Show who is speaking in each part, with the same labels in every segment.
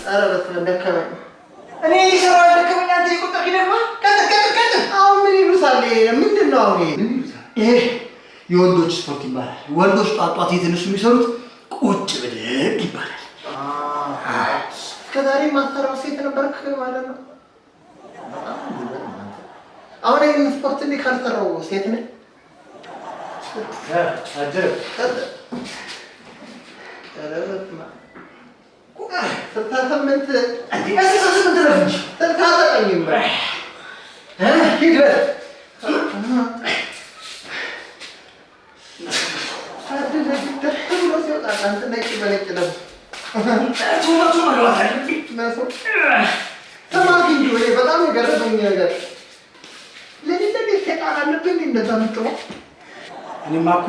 Speaker 1: ኧረ በስመ አብ ደከመኝ።
Speaker 2: እኔ ይሰራው ደከመኝ። አንተ ይቆጠር ይደግማ ቀጥ
Speaker 1: አሁን ምን ይሉታል? ምንድን ነው አሁን ይሄ? የወንዶች ስፖርት ይባላል። ወንዶች ጧጧት የተነሱ የሚሰሩት ቁጭ ብድግ ይባላል። እስከዛሬ ማሰራው ሴት ነበርክ ማለት ነው። አሁን ይህን ስፖርት እንዲህ ካልሰራው ሴት ነኝ። በጣም የገረመኝ ነገር እኔማ እኮ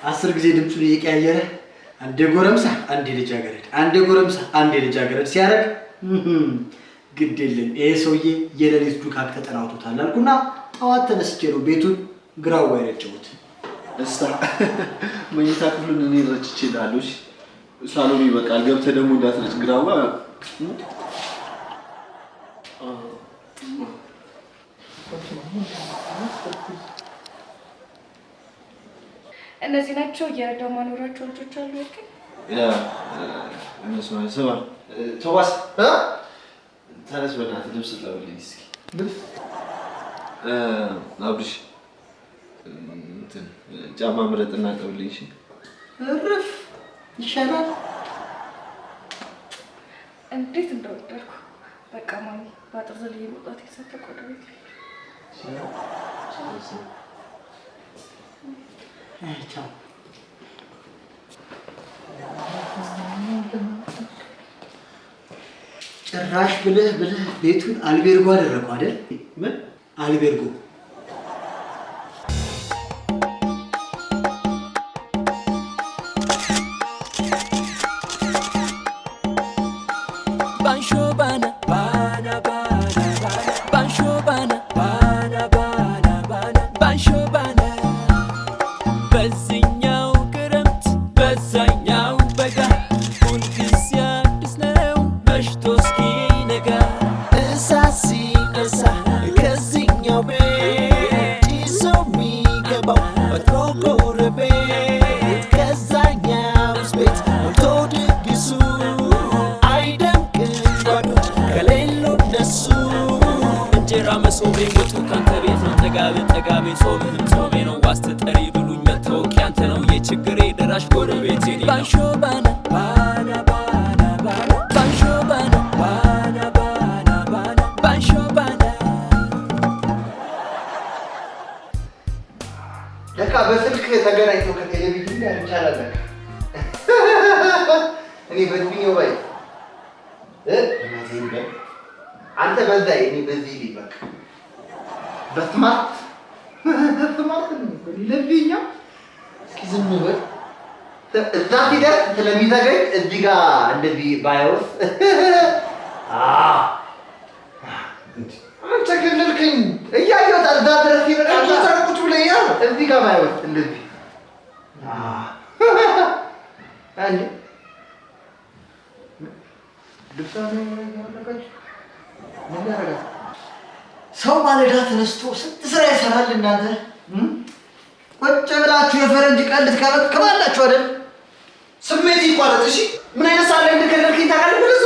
Speaker 1: 10 ጊዜ ድምፁን እየቀያየረ አንዴ ጎረምሳ አንዴ ልጃገረድ፣ አንዴ ጎረምሳ አንዴ ልጃገረድ ሲያደርግ ግድ የለም ይሄ ሰውዬ የሌሊት ዱካክ ተጠናውቶታል አልኩና ጠዋት ተነስቼ ነው ቤቱን ግራዋ ያረጨሁት።
Speaker 3: እስታ መኝታ ክፍሉን እኔ ረጭቼ ዳሉሽ ሳሎን ይበቃል። ገብተህ ደግሞ እንዳትረጭ ግራዋ።
Speaker 4: እነዚህ ናቸው የረዳው ማኖራቸው ልጆች አሉ ያልከኝ?
Speaker 3: ያ እነሱ ማለት ሰባ ቶባስ ተነስ በእናትህ ልብስ ጠብልኝ እስኪ።
Speaker 1: ልብስ
Speaker 3: አብርሽ እንትን ጫማ ምረጥና ጠብልኝ። እሺ
Speaker 1: እረፍ ይሻላል።
Speaker 4: እንዴት እንደወደድኩ በቃ ማሚ ባጥር ዘልዬ መውጣት የሰጠ ቆዳ ቤት
Speaker 1: ቻው። ጭራሽ ብለህ ቤቱን አልቤርጎ አደረገው አይደል? ምን አልቤርጎ? ለካ በስልክ ተገናኝቶ ከቴሌቪዥን ጋር ይቻላል። እኔ በዱኛው ባይ አንተ በዛ እኔ በዚህ ሊበቃ በስማርት ለብኛ እስኪ ዝም በል እዛ ሲደርስ ስለሚዘገኝ እዚህ ጋር እንደዚህ ባይወስ አንተ ክልልክኝ እያየሁት እዛ ድረስ ይበቃል። ቁጭ ብለህ እዚህ ጋር ባይወስ እንደዚህ አንዴ ድፍታኔ ያደረጋችሁ ምን ያደርጋል? ሰው ማለዳ ተነስቶ ስንት ስራ ይሰራል። እናንተ ቁጭ ብላችሁ የፈረንጅ ቀልድ ትከባላችሁ አይደል?
Speaker 2: ስሜት ይቋረጥ። እሺ
Speaker 1: ምን አይነት ሳለ እንደከለልከኝ ታውቃለህ? ብለህ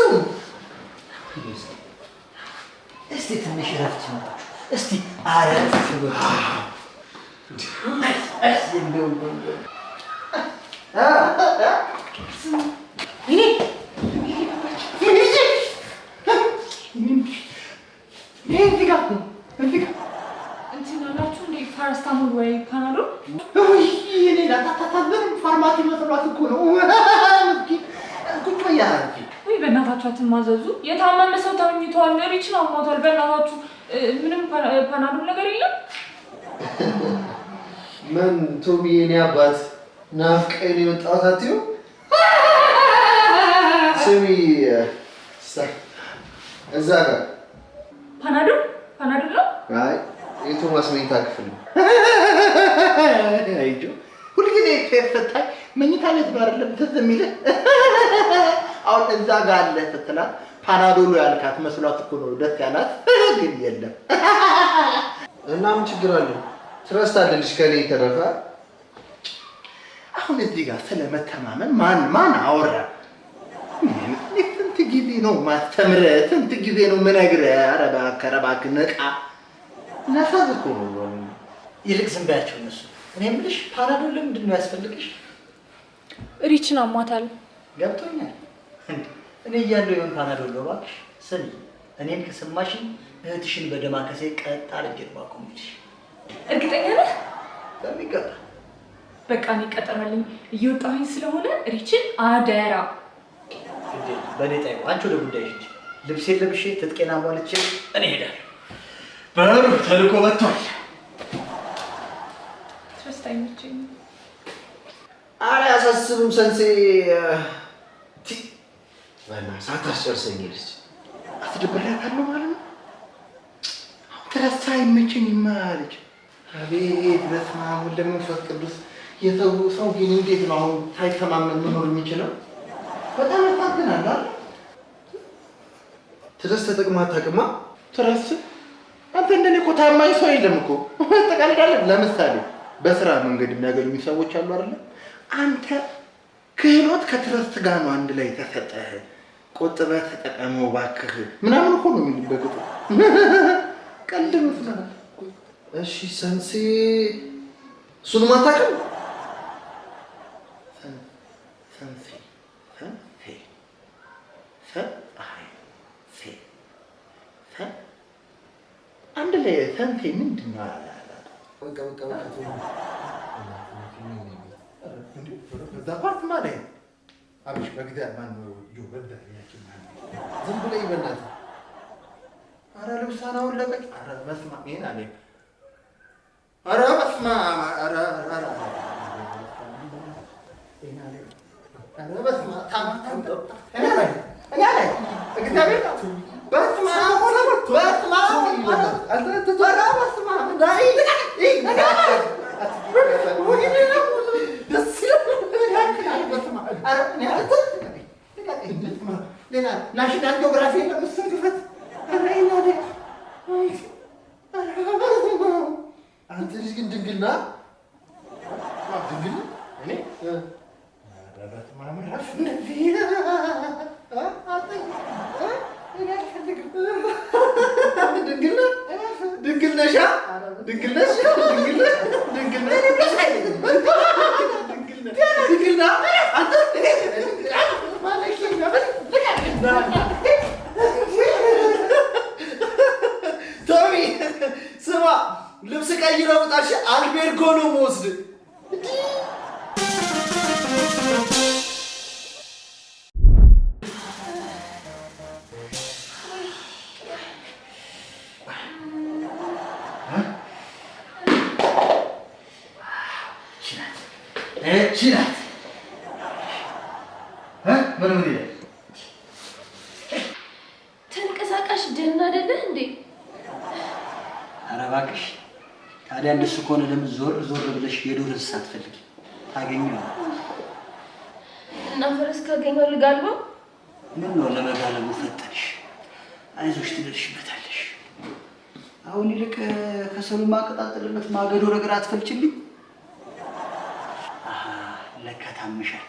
Speaker 1: እስቲ ትንሽ ረፍት ይመጣችሁ። እስቲ አረፍ ትበሉ።
Speaker 4: ፓራስታሞል ወይ ፓናዶል
Speaker 1: ወይ እኔ ላታታታበን ፋርማሲ መስሏት እኮ ነው። ቁጭ በያ
Speaker 4: ወይ በእናታችሁ አትማዘዙ። የታመመ ሰው ተኝቷል፣ ሪች ነው ሞቷል። በእናታችሁ ምንም ፓናዶል ነገር የለም።
Speaker 1: ምን ቶሚ የኔ አባት ናፍቀኝ የመጣሁት አትዩ። ስሚ እዛ ጋር
Speaker 4: ፓናዶል ነው።
Speaker 1: አይ የቶማስ መኝታ ክፍል ነው። አይጆ ሁልጊዜ ፈታኝ መኝታ ቤት ነው አይደለም ትዝ የሚልህ
Speaker 2: አሁን እዛ ጋር አለ ስትላት ፓናዶሎ ያልካት መስሏት እኮ ነው ደስ ያላት፣ ግን የለም።
Speaker 3: እና ምን ችግር አለ? ትረስት አለልሽ ከኔ የተረፈ።
Speaker 2: አሁን እዚህ ጋር ስለመተማመን ማን አወራ? ስንት ጊዜ ነው ማስተምረህ? ስንት ጊዜ ነው የምነግርህ? ኧረ እባክህ ንቃ። ነፋስ እኮ ነው።
Speaker 1: ይልቅ ዝም በያቸው እነሱ። እኔ የምልሽ ፓናዶል ለምንድን ነው ያስፈልግሽ?
Speaker 4: ሪችን አሟታል።
Speaker 1: ገብቶኛል። እኔ እያለሁ የሆን ፓናዶል ነው እባክሽ። ስሚ፣ እኔን ከሰማሽኝ እህትሽን በደማከሴ ቀጥ አድርጌ ማቆምልሽ።
Speaker 4: እርግጠኛ ነህ?
Speaker 1: በሚገባ።
Speaker 4: በቃ እኔ ቀጠራልኝ እየወጣሁኝ ስለሆነ ሪችን አደራ።
Speaker 1: በእኔ ጣይ አንቺ ወደ ጉዳይሽ እንጂ ልብሴን ለብሼ ትጥቄን አሟልቼ እኔ እሄዳለሁ። በሩ ተልኮ መጥቷል።
Speaker 4: ትረስት አይመቸኝም።
Speaker 3: ኧረ አያሳስብም ሰንሴ። በእናትህ ሳታስጨርሰኝ ልጅ
Speaker 2: አስደብሬያታለሁ ማለት ነው። ትረስት አይመቸኝም አለች። አቤት በስመ አብ ወወልድ ወመንፈስ ቅዱስ። የሰው ሰው ግን እንዴት ነው አሁን ሳይተማመን መኖር የሚችለው? በጣም ያሳዝናል አይደል?
Speaker 3: ትረስት ተጠቅማ አታውቅማ።
Speaker 2: ትረስት አንተ እንደኔ እኮ ታማኝ ሰው የለም እኮ። ተቀልዳለህ። ለምሳሌ በስራ መንገድ የሚያገኙ ሰዎች አሉ አይደል? አንተ ክህሎት ከትረስት ጋር ነው አንድ ላይ ተሰጠህ። ቆጥበህ ተጠቀመው እባክህ ምናምን እኮ ነው የሚሉት በቅጡ። ቀልድ መስሎሃል።
Speaker 3: እሺ ሰንሴ እሱንም አታውቅም?
Speaker 2: አንድ ላይ ሰንሴ ምንድን ነው? በዛ ፓርት ማለት አብሽ በግዳር ማነው
Speaker 3: ዝም ብለህ በእናትህ።
Speaker 2: ኧረ ልብሷን አወለቀች። ኧረ በስመ አብ ይሄን አለኝ። ኧረ በስመ አብ ኧረ በስመ አብ ታማታ እኔ ላይ እግዚአብሔር በስመ አብ በስመ አብ በስመ አብ ላይ ደስ ይላል። በስመ አብ ሌላ ናሽናል ጂኦግራፊ ለምስል ግፈት
Speaker 3: አንተ ልጅ ግን ድንግልና ድንግል
Speaker 2: እኔ ድንግል ነሻ ድንግል ነሽ ድንግል ድንግልና አንተ ቶሚ ስማ፣ ልብስ ቀይረው ውጣሽ። አልቤርጎ ነው የምወስድ። እቺ ናት። ምን ይላል?
Speaker 4: ተንቀሳቃሽ ደህና አይደለህ እንዴ?
Speaker 1: ኧረ እባክሽ ታዲያ እንደሱ ከሆነ ለምን ዞር ዞር ብለሽ የዱር እንስሳት ፈልጊ፣ ታገኘው።
Speaker 4: እና ፈረስ ካገኘው ልጋልበው?
Speaker 1: ምን ነው ለመጋለቡ ፈጠንሽ? አይዞሽ ትደርሽበታለሽ። አሁን ይልቅ ከሰሉ ማቀጣጠልበት ማገዶ ነገር አትፈልጭልኝ። ለካ ታምሻል።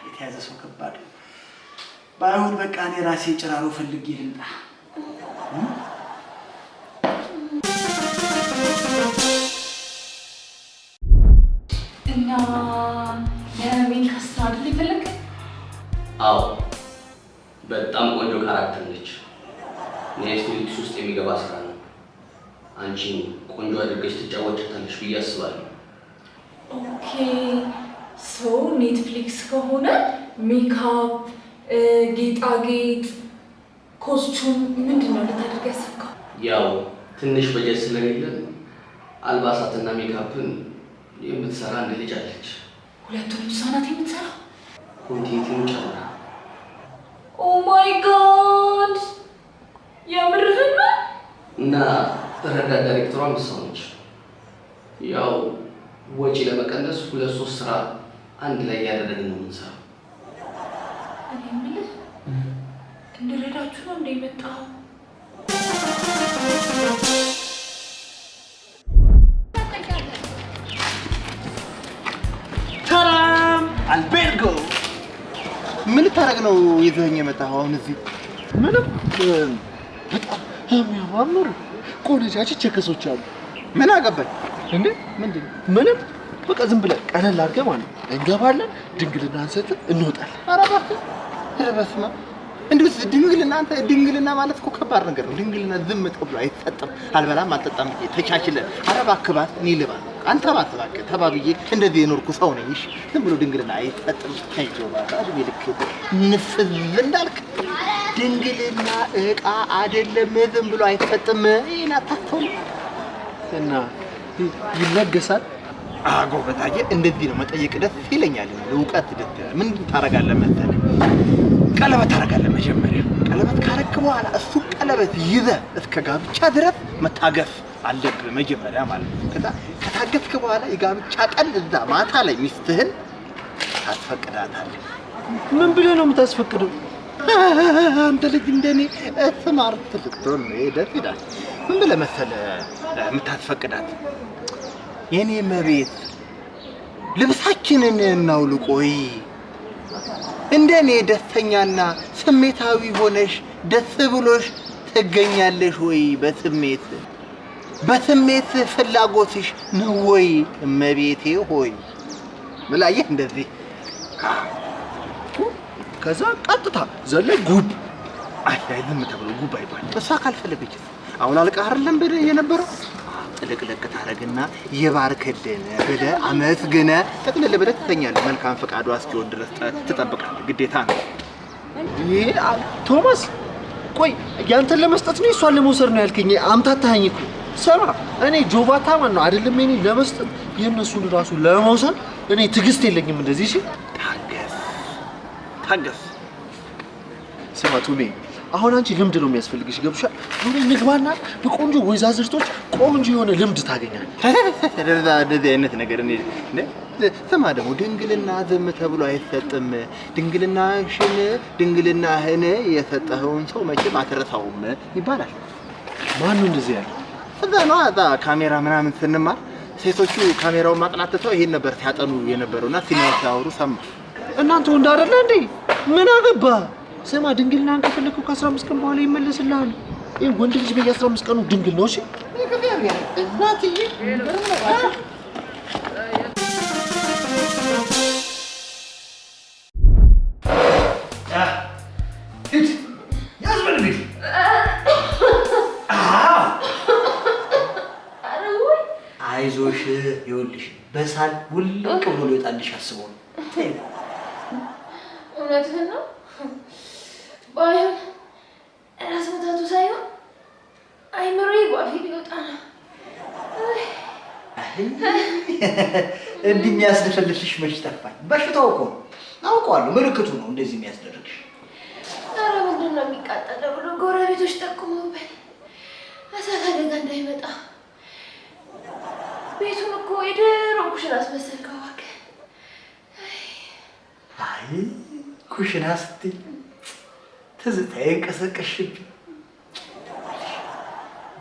Speaker 1: የተያዘ ሰው ከባድ ነው። ባይሆን በቃ እኔ ራሴ ጭራሮ ፈልጌ ልምጣ።
Speaker 4: እና የሜን ካስት አይደል ይፈልግ?
Speaker 5: አዎ በጣም ቆንጆ ካራክተር ነች። ኔትፍሊክስ ውስጥ የሚገባ ስራ ነው። አንቺን ቆንጆ አድርገሽ ትጫወቻታለሽ ብዬ አስባለሁ።
Speaker 4: ኦኬ ሰው ኔትፍሊክስ ከሆነ ሜካፕ፣ ጌጣጌጥ፣ ኮስቹም ምንድን ነው ልታደርግ ያሰብከው?
Speaker 5: ያው ትንሽ በጀት ስለሌለን አልባሳትና ሜካፕን የምትሰራ አንድ ልጅ አለች።
Speaker 4: ሁለቱንም እሷ ናት የምትሰራው?
Speaker 5: ኮንቴንቱን ጨምራ።
Speaker 4: ኦ ማይ ጋድ የምርህን ነው?
Speaker 5: እና ረዳት ዳይሬክተሯ እሷ ነች። ያው ወጪ ለመቀነስ 2-3 ስራ አንድ ላይ እያደረግን ነው የምንሰራው።
Speaker 4: እኔ የምልህ እንድረዳችሁ ነው እንደ የመጣው።
Speaker 2: ሰላም አልቤርጎ። ምን ልታደርግ ነው ይዘኸኝ የመጣኸው አሁን እዚህ?
Speaker 3: ምንም በጣም የሚያማምሩ ቆነጃጅት ቸከሶች አሉ።
Speaker 2: ምን አገባኝ
Speaker 3: እንዴ?
Speaker 2: ምንድን
Speaker 3: ምንም በቃ ዝም ብለህ ቀለል አድርገህ ማለት ነው እንገባለን፣ ድንግልና አንሰጥን፣ እንወጣለን።
Speaker 2: ኧረ እባክህ ኧረ በስመ አብ። እንዴት ድንግልና ማለት እኮ ከባድ ነገር ነው። ድንግልና ዝም ተብሎ አይሰጥም። አልበላም አልጠጣም ብዬ ተቻችለን ኧረ እባክህ እባት እኔ ልባ አንተ እባት እባክህ ተባብዬ እንደዚህ የኖርኩ ሰው ነኝ። እሺ ዝም ብሎ ድንግልና አይሰጥም። ታይጆ እድሜ ልክ ንፍዝ እንዳልክ ድንግልና ዕቃ አይደለም፣ ዝም ብሎ አይሰጥም። ይሄን አታስተውልም?
Speaker 3: እና ይለገሳል።
Speaker 2: ጎበዛዬ እንደዚህ ነው መጠየቅ ደስ ይለኛል። እውቀት ደስ ይላል። ምን ታደርጋለህ መሰለህ? ቀለበት ታደርጋለህ። መጀመሪያ ቀለበት ካረክ በኋላ እሱ ቀለበት ይዘህ እስከ ጋብቻ ድረስ መታገስ አለብህ መጀመሪያ ማለት ነው። ከዛ ከታገስክ በኋላ የጋብቻ ቀን እዛ ማታ ላይ ሚስትህን ታስፈቅዳታለህ።
Speaker 3: ምን ብለህ ነው የምታስፈቅደው?
Speaker 2: አንተ ልጅ እንደኔ ስማርት ልትሆን ደስ ይላል። ምን ብለህ መሰለህ የምታስፈቅዳት? የኔ መቤት ልብሳችንን እናውልቅ ወይ? እንደኔ ደስተኛና ስሜታዊ ሆነሽ ደስ ብሎሽ ትገኛለሽ ወይ? በስሜት ፍላጎትሽ ነው ወይ እመቤቴ ሆይ? ብላየህ እንደዚህ
Speaker 3: ከዛ ቀጥታ ዘለ ጉብ
Speaker 2: አይ ዝም ተብሎ ጉብ አይባል። እሷ ካልፈለገች አሁን አልቀህ አይደለም ብለህ የነበረው ጥልቅልቅ ታረግና የባርከልን ብለህ አመስግነህ ጠቅልል ብለህ ትተኛለህ። መልካም ፈቃዷ እስኪሆን ድረስ ትጠብቃለህ። ግዴታ ነው።
Speaker 3: ይሄ ቶማስ ቆይ ያንተን ለመስጠት ነው እሷን ለመውሰድ ነው ያልከኝ? አምታታኸኝ እኮ። ስማ እኔ ጆቫታ ማን ነው አይደለም እኔ ለመስጠት የእነሱን ራሱ ለመውሰድ እኔ ትዕግስት የለኝም እንደዚህ። እሺ
Speaker 2: ታገስ።
Speaker 3: ስማ ቱሜ አሁን አንቺ ልምድ ነው የሚያስፈልግሽ። ገብሻል? ኑሪ ንግባና በቆንጆ ወይዛዝርቶች ቆንጆ የሆነ ልምድ ታገኛለህ።
Speaker 2: እንደዚህ አይነት ነገር እኔ ስማ ደግሞ ድንግልና ዝም ተብሎ አይሰጥም። ድንግልናህን የሰጠኸውን ሰው መቼም አትረሳውም ይባላል።
Speaker 3: ማን ነው እንደዚህ ያለ?
Speaker 2: እዛ ነው እዛ ካሜራ ምናምን ስንማር ሴቶቹ ካሜራውን ማጥናት ትተው ይሄን ነበር ሲያጠኑ የነበረውና ሲያወሩ ሰማ።
Speaker 3: እናንተ ወንድ አይደለ እንዴ? ምን አገባ? ስማ ድንግልናን ከፈለኩ ከ15 ቀን በኋላ ይመለስልሃል። ይሄ ወንድ ልጅ በየ15 ቀኑ ድንግል ነው። እሺ
Speaker 2: እናትዬ
Speaker 1: አይዞሽ ይኸውልሽ በሳል ውልቅ ብሎ ሊወጣልሽ አስበው ነው።
Speaker 4: እውነትህን ነው። ባይሆን ራስ ምታቱ ሳይሆን አይምሮዬ ጓፊ ሊወጣ ነው።
Speaker 1: እንዲህ የሚያስደፈልፍሽ መች ጠፋኝ። በሽታው እኮ ነው አውቀዋለሁ። ምልክቱ ነው እንደዚህ የሚያስደርግሽ።
Speaker 4: ኧረ ምንድን ነው የሚቃጠለው ብሎ ጎረቤቶች ጠቁመውብኝ እሳት አደጋ እንዳይመጣ ቤቱን እኮ የድሮ ኩሽና አስመሰልከው። እባክህ
Speaker 1: አይ ኩሽና ስትይ ትዝታዬ ቀሰቀሽብኝ።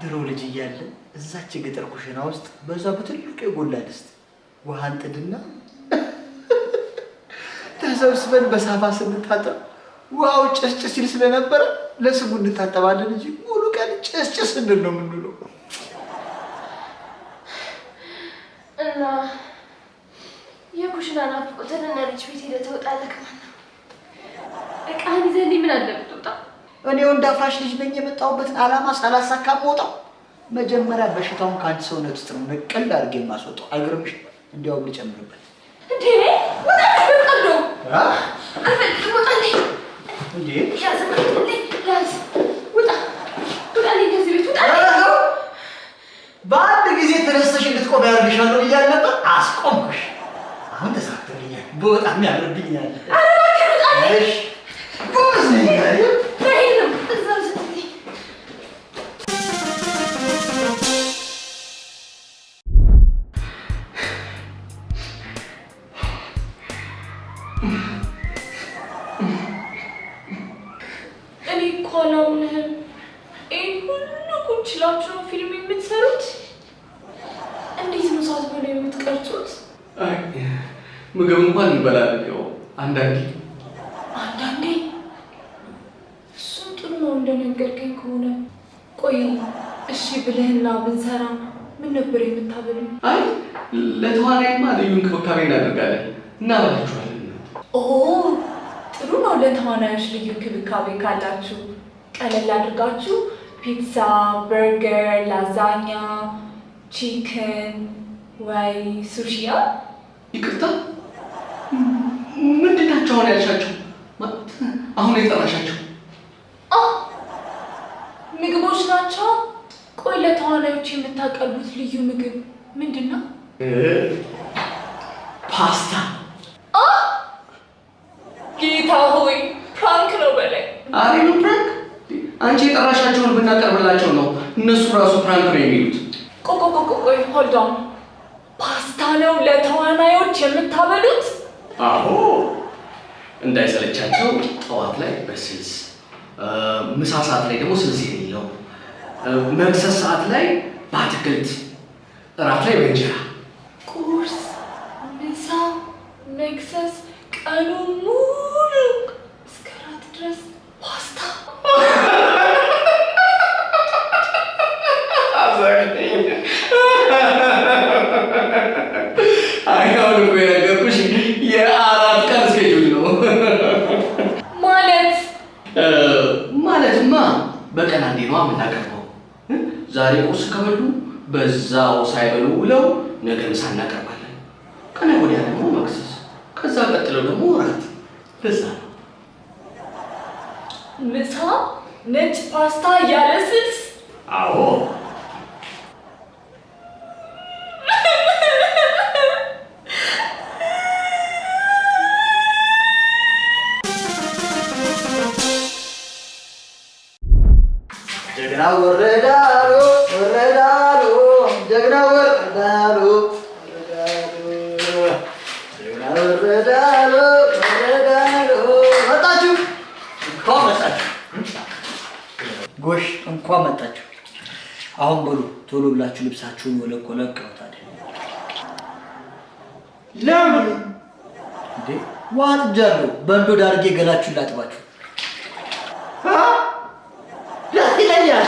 Speaker 1: ድሮ ልጅ እያለን እዛች የገጠር ኩሽና ውስጥ በዛ በትልቁ የጎላ ድስት ውሃ እንጥድና ተሰብስበን በሳፋ ስንታጠብ ውሃው ጭስጭስ ሲል ስለነበረ ለስሙ እንታጠባለን እንጂ ሙሉ ቀን ጭስጭስ እንል ነው የምንውለው።
Speaker 4: እና የኩሽና ናፍቆትን እና ልጅ ቤት ሄደህ ትወጣለህ ማለት ነው። እቃህን ይዘህ ምን አለ ብትወጣ?
Speaker 1: እኔ ወንድ አፍራሽ ልጅ ነኝ። የመጣሁበትን ዓላማ ሳላሳካ የምወጣው መጀመሪያ በሽታውን ከአንድ ሰውነት ውስጥ ነው ነቀል አድርጌ የማስወጣው። አይገርምሽም? እንዲያውም ልጨምርበት
Speaker 4: እንዴ ወጣ ተቀዶ አፈልግ ወጣልኝ
Speaker 1: እንዴ
Speaker 4: ያዝ ያዝ ወጣ ወጣልኝ ከዚህ ቤት ወጣ።
Speaker 1: በአንድ ጊዜ ተነስተሽ እንድትቆም ያደርግሻለሁ ብያለሁ ነበር። አስቆምኩሽ። አሁን ተሳክቶልኛል። በጣም ያምርብኛል። እሺ ጎበዝ ነኝ።
Speaker 4: እኔ እኮ አላምንህም። ይሄን ሁሉ ጉድ ችላችሁ ነው ፊልም የምትሰሩት? እንዴት ነው ሳትበሉ የምትቀርጹት?
Speaker 5: አይ ምግብ እንኳን እንበላለን። ያው አንዳንዴ
Speaker 4: እሱም ጥሩ ነው እንደነገርከኝ ከሆነ። ቆይ እሺ ብለህና ብንሰራ ምን ነበር የምታበሉኝ?
Speaker 5: አይ ለተዋናይማ ልዩ እንክብካቤ እናደርጋለን፣ እናበላችኋለን።
Speaker 4: ኦ ጥሩ ነው። ለተዋናዮች ልዩ እንክብካቤ ካላችሁ ቀለል አድርጋችሁ ፒዛ፣ በርገር፣ ላዛኛ፣ ቺክን ወይ ሱሺያ።
Speaker 5: ይቅርታ ምንድን ናቸው አሁን ያልሻቸው? አሁን የጠራሻቸው
Speaker 4: ምግቦች ናቸው። ቆይ ለተዋናዮች የምታቀርቡት ልዩ ምግብ ምንድን ነው?
Speaker 5: ፓስታ።
Speaker 4: ጌታ ሆይ ፕራንክ ነው በላይ።
Speaker 5: አሬ ነው ፕራንክ። አንቺ የጠራሻቸውን ብናቀርብላቸው ነው እነሱ ራሱ ፕራንክ ነው የሚሉት።
Speaker 4: ቆይ ሆልድ ኦን። ፓስታ ነው ለተዋናዮች የምታበሉት?
Speaker 5: አዎ እንዳይሰለቻቸው ጠዋት ላይ በስልስ፣ ምሳ ሰዓት ላይ ደግሞ ስልስ የሌለው፣ መክሰስ ሰዓት ላይ በአትክልት፣ እራት ላይ በእንጀራ።
Speaker 4: ቁርስ፣ ምሳ፣ መክሰስ ቀኑን ሙሉ እስከ እራት ድረስ ፓስታ።
Speaker 5: አሁን እኮ የነገርኩሽ የ4 ቀን እስኬጁል ነው። ማለትማ በቀን አንዴ ነው የምናቀርበው። ዛሬ ቁርስ ከበሉ በዛው ሳይበሉ ውለው ነገ ምሳ እናቀርባለን። ከነገ ወዲያ ደግሞ መክሰስ፣ ከዛ ቀጥለው ደግሞ እራት። ለዛ ነው
Speaker 4: ምሳ ነጭ ፓስታ ያለ ስልስ።
Speaker 5: አዎ
Speaker 1: ጀግና ወረዳሉ ጀግና ወረዳሉ መጣችሁ። እንኳን መጣችሁ። ጎሽ እንኳን መጣችሁ። አሁን በሉ ቶሎ ብላችሁ ልብሳችሁን ወለቅ ታዲያ። ለምን እንዴ? ውሃ ጥጃለሁ። በእንዶ ዳርጌ ገላችሁን ላጥባችሁ። ደስ ይለኛል።